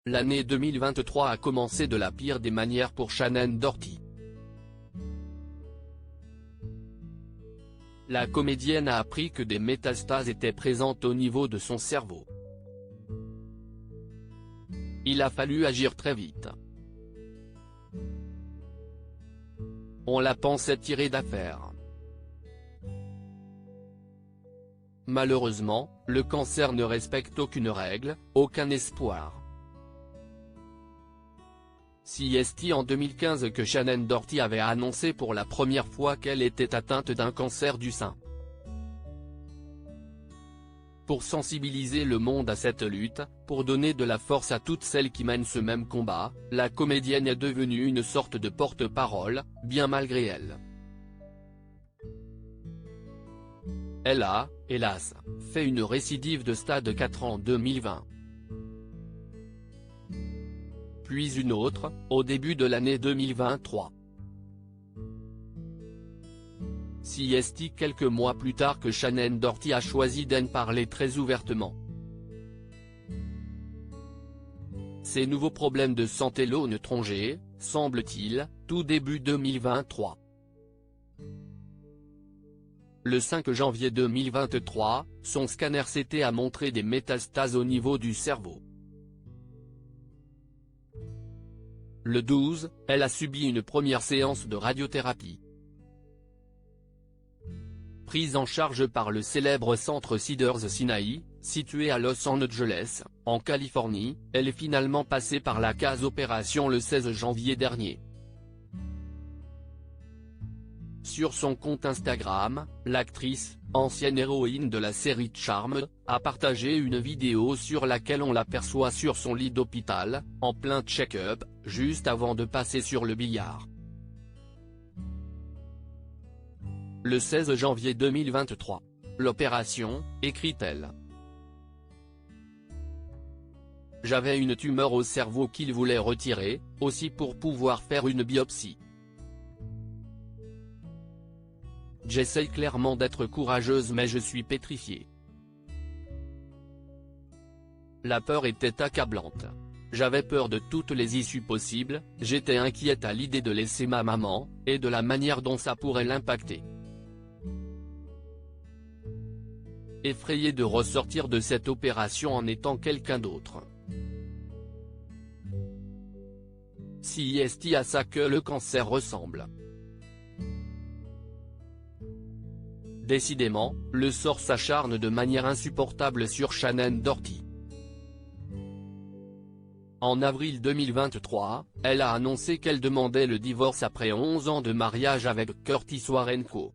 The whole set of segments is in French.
L'année 2023 a commencé de la pire des manières pour Shannen Doherty. La comédienne a appris que des métastases étaient présentes au niveau de son cerveau. Il a fallu agir très vite. On la pensait tirée d'affaire. Malheureusement, le cancer ne respecte aucune règle, aucun espoir. C'est en 2015 que Shannen Doherty avait annoncé pour la première fois qu'elle était atteinte d'un cancer du sein. Pour sensibiliser le monde à cette lutte, pour donner de la force à toutes celles qui mènent ce même combat, la comédienne est devenue une sorte de porte-parole, bien malgré elle. Elle a, hélas, fait une récidive de stade 4 en 2020. Puis une autre, au début de l'année 2023. C'est quelques mois plus tard que Shannen Doherty a choisi d'en parler très ouvertement. Ces nouveaux problèmes de santé l'ont trongé, semble-t-il, tout début 2023. Le 5 janvier 2023, son scanner CT a montré des métastases au niveau du cerveau. Le 12, elle a subi une première séance de radiothérapie. Prise en charge par le célèbre centre Cedars-Sinai, situé à Los Angeles, en Californie, elle est finalement passée par la case opération le 16 janvier dernier. Sur son compte Instagram, l'actrice, ancienne héroïne de la série Charmed, a partagé une vidéo sur laquelle on l'aperçoit sur son lit d'hôpital, en plein check-up, juste avant de passer sur le billard. Le 16 janvier 2023. L'opération, écrit-elle. J'avais une tumeur au cerveau qu'ils voulaient retirer, aussi pour pouvoir faire une biopsie. J'essaye clairement d'être courageuse mais je suis pétrifiée. La peur était accablante. J'avais peur de toutes les issues possibles, j'étais inquiète à l'idée de laisser ma maman, et de la manière dont ça pourrait l'impacter. Effrayée de ressortir de cette opération en étant quelqu'un d'autre. C'est à ça que le cancer ressemble. Décidément, le sort s'acharne de manière insupportable sur Shannen Doherty. En avril 2023, elle a annoncé qu'elle demandait le divorce après 11 ans de mariage avec Curtis Warrenco.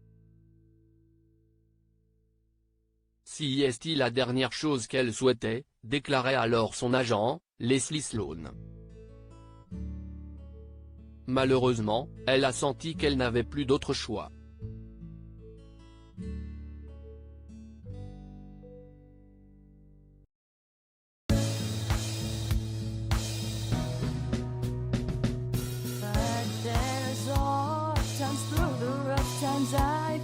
C'est la dernière chose qu'elle souhaitait, déclarait alors son agent, Leslie Sloan. Malheureusement, elle a senti qu'elle n'avait plus d'autre choix. Through the rough times I